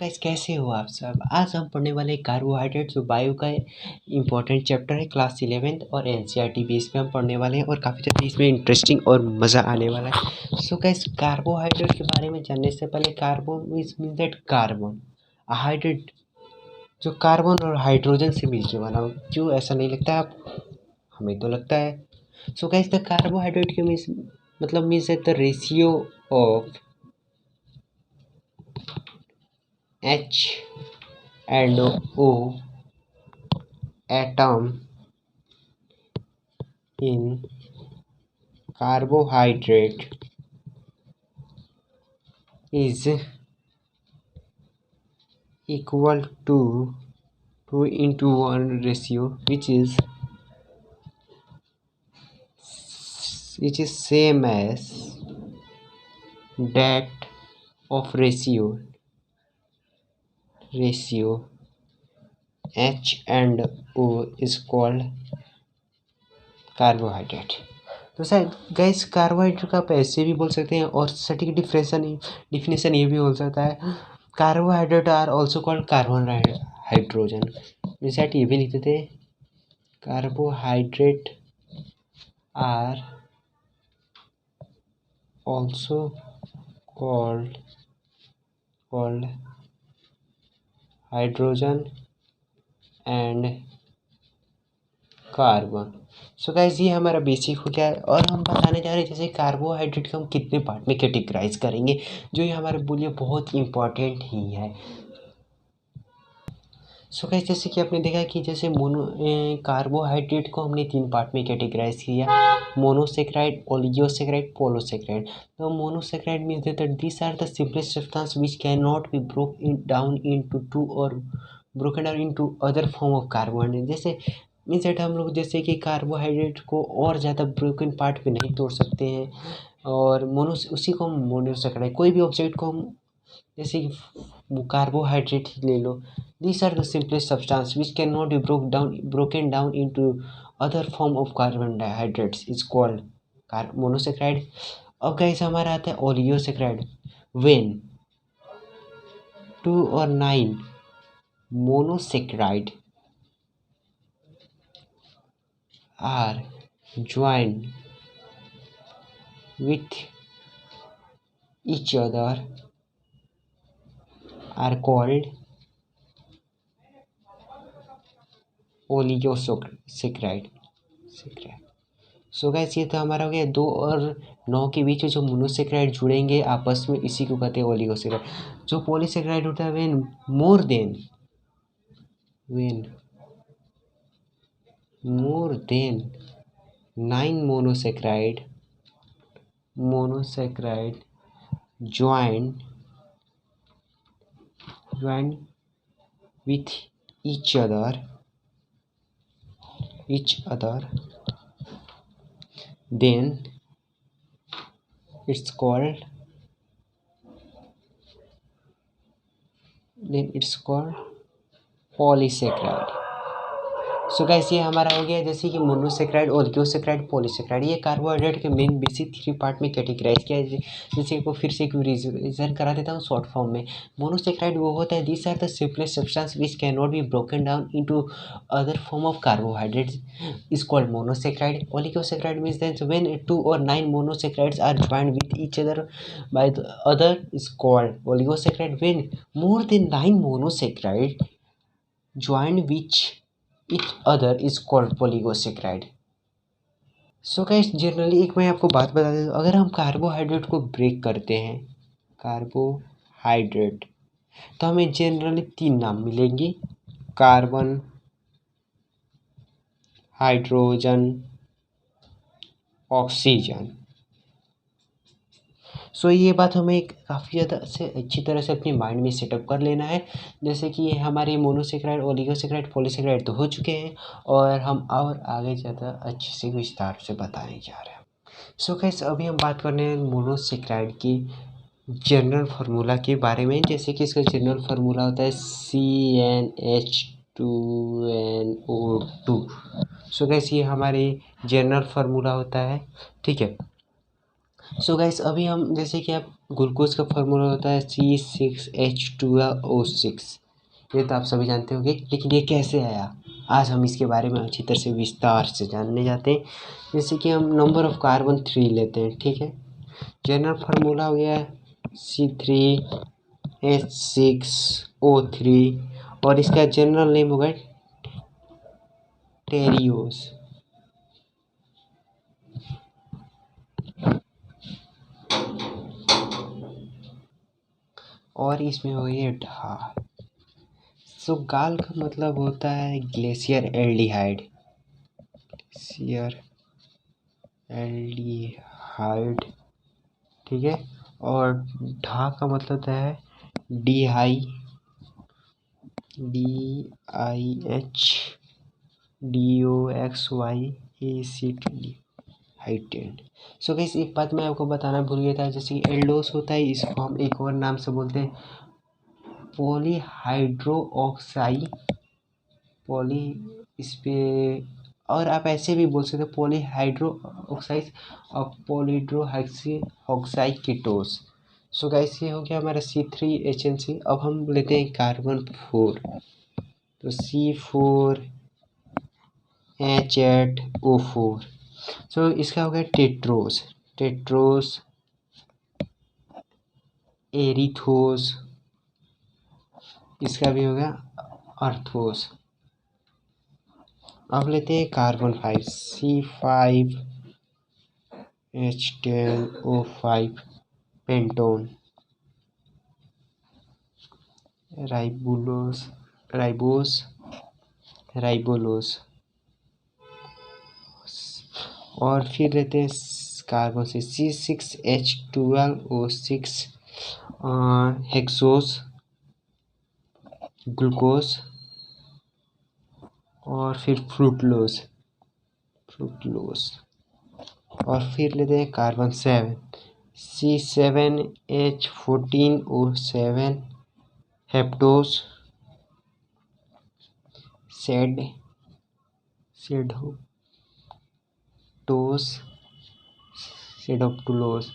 Guys कैसे हो आप सब। आज हम पढ़ने वाले कार्बोहाइड्रेट जो बायो का इम्पोर्टेंट चैप्टर है क्लास 11th और एनसीईआरटी बेस पे हम पढ़ने वाले हैं और काफ़ी ज़्यादा इसमें इंटरेस्टिंग और मज़ा आने वाला है। सो गाइस कार्बोहाइड्रेट के बारे में जानने से पहले carbon means that carbon hydrate जो कार्बन और हाइड्रोजन से मिलकर बना हो। क्यों ऐसा नहीं लगता आप? हमें तो लगता है। सो गाइस द कार्बोहाइड्रेट के means that the ratio of H and O atom in carbohydrate is equal to 2:1 ratio, which is same as that of ratio H and O is called carbohydrate. तो शायद gas carbohydrate का आप ऐसे भी बोल सकते हैं और सटीक डिफिनेशन ये भी हो सकता है। Carbohydrate are also called carbon hydrogen. मिसाइट ये भी लिखते थे carbohydrate are also called hydrogen and carbon. So guys ये हमारा बेसिक हो गया है और हम बताने जा रहे हैं जैसे कार्बोहाइड्रेट को हम कितने पार्ट में कैटेगराइज करेंगे, जो ये हमारे लिए बहुत इम्पोर्टेंट ही है। सो गाइस जैसे कि आपने देखा कि जैसे कार्बोहाइड्रेट को हमने 3 पार्ट में कैटेगराइज किया, मोनोसेक्राइड, ओलिगोसेक्राइड, पॉलीसेक्राइड। तो monosaccharide means that this are the simplest substance which can not be broken down into two और broken down into other form of carbohydrate. जैसे मीन्स दैट हम लोग जैसे कि कार्बोहाइड्रेट को और ज़्यादा ब्रोकन पार्ट में नहीं तोड़ सकते हैं और उसी को हम मोनोसेक्राइड, कोई भी ऑब्जेक्ट को हम जैसे कि कार्बोहाइड्रेट ही ले लो, these are the simplest substance which cannot be broken down into other form of carbohydrates is called monosaccharide। अब गाइस हमारा आता है oligosaccharide. when 2 or 9 monosaccharide are joined with each other are called oligosaccharide. So guys ये तो हमारा हो गया 2 और 9 के बीच में जो मोनोसेक्राइड जुड़ेंगे आपस में, इसी को कहते हैं ओलिगोसेक्राइड। जो पॉलीसेक्राइड होता है when more than 9 monosaccharide join with each other then it's called polysaccharide। So guys ये हमारा हो गया जैसे कि मोनोसेक्राइड, ओलिगोसेक्राइड, पॉलीसेक्राइड। ये कार्बोहाइड्रेट के मेन बेसिक 3 पार्ट में कैटेगराइज किया है। जैसे को फिर से एक रिविजन करा देता हूँ शॉर्ट फॉर्म में। मोनोसेक्राइड वो होता है this are the simplest substance which can not be broken down into other form of carbohydrates is called monosaccharide. Oligosaccharide means that when 2 or 9 monosaccharides are joined with each other by the other is called oligosaccharides। when more than 9 monosaccharides joined with each other is called polygosaccharide। So guys generally एक मैं आपको बात बता देता हूँ, अगर हम carbohydrate को ब्रेक करते हैं कार्बोहाइड्रेट तो हमें जनरली 3 नाम मिलेंगे, कार्बन, हाइड्रोजन, ऑक्सीजन। सो ये बात हमें काफ़ी ज़्यादा से अच्छी तरह से अपने माइंड में सेटअप कर लेना है। जैसे कि ये हमारे मोनोसेक्राइड, ओलिगोसेक्राइड, पॉलीसेक्राइड तो हो चुके हैं और हम और आगे ज़्यादा अच्छे से विस्तार से बताने जा रहे हैं। सो गाइस अभी हम बात करने हैं मोनोसेक्राइड की जनरल फार्मूला के बारे में। जैसे कि इसका जनरल फार्मूला होता है CnH2nO2। सो गाइस ये हमारे जनरल फार्मूला होता है, ठीक है। सो गाइस अभी हम जैसे कि आप ग्लूकोज का फार्मूला होता है C6H12O6। ये तो आप सभी जानते होंगे, लेकिन ये कैसे आया आज हम इसके बारे में अच्छी तरह से विस्तार से जानने जाते हैं। जैसे कि हम नंबर ऑफ कार्बन 3 लेते हैं, ठीक है। जनरल फार्मूला हो गया C3H6O3 और इसका जनरल नेम होगा टेरियोस। और इसमें हो गई ढाल। सो गाल का मतलब होता है ग्लेशियर एल्डिहाइड, ठीक है। और ढा का मतलब होता है DIHDOXY हाइटेड। सो गाइस एक बात मैं आपको बताना भूल गया था, जैसे कि एल्डोस होता है, इसको हम एक और नाम से बोलते हैं पॉली इस पे, और आप ऐसे भी बोल सकते हो पॉलीहाइड्रोक्साइड और पॉलीहाइड्रोक्साइकीटोस। सो गाइस ये हो गया हमारा C3HNC। अब हम लेते हैं कार्बन 4, तो C4H8O4। सो इसका हो गया टेट्रोस एरिथोस, इसका भी होगा अर्थोस। अब लेते हैं कार्बन 5, C5H10O5 पेंटोन, राइबोलोस। और फिर लेते हैं कार्बन से C6H12O6 हेक्सोस ग्लूकोज। और फिर फ्रूक्टोज। और फिर लेते हैं कार्बन 7, C7H14O7 हेप्टोस सेडोप्टुलोस।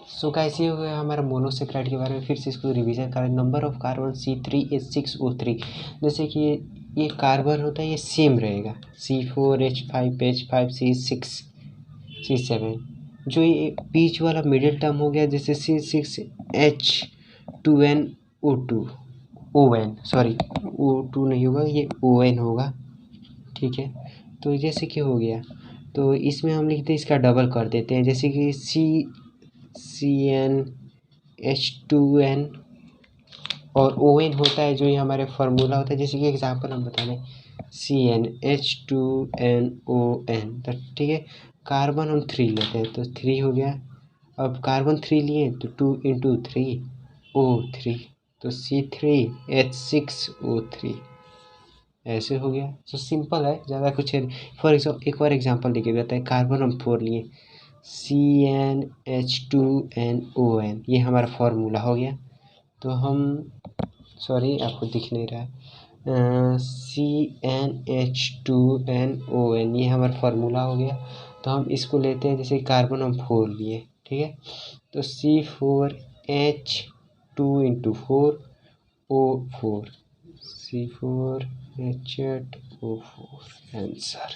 सो गाइस ये हो गया हमारा मोनोसेक्राइड के बारे में। फिर से इसको रिवीजन करें। Number of carbon C3H6O3। जैसे कि ये कार्बन होता है, ये सेम रहेगा C4H5H5 C6 C7। जो ये बीच वाला मिडिल टर्म हो गया, जैसे C6H2NO2 सॉरी O2 नहीं होगा, ये ON होगा, ठीक है। तो जैसे कि हो गया, तो इसमें हम लिखते हैं, इसका डबल कर देते हैं, जैसे कि CnH2n। और ON होता है जो ये हमारे फार्मूला होता है, जैसे कि एग्जांपल हम बता दें CnH2nOn, तो ठीक है। कार्बन हम 3 लेते हैं, तो 3 हो गया। अब कार्बन 3 लिए तो 2 × 3 O3, तो C3H6O3 ऐसे हो गया। तो सिंपल है, ज़्यादा कुछ है। फॉर एग्जाम्पल एक और एग्जांपल देके बताए, कार्बन हम 4 लिए CnH2nOn, ये हमारा फार्मूला हो गया। तो हम सॉरी आपको दिख नहीं रहा है, CnH2nOn ये हमारा फार्मूला हो गया। तो हम इसको लेते हैं, जैसे कार्बन हम 4 लिए, ठीक है। तो C4H2 × 4O4 C4H8O4 आंसर।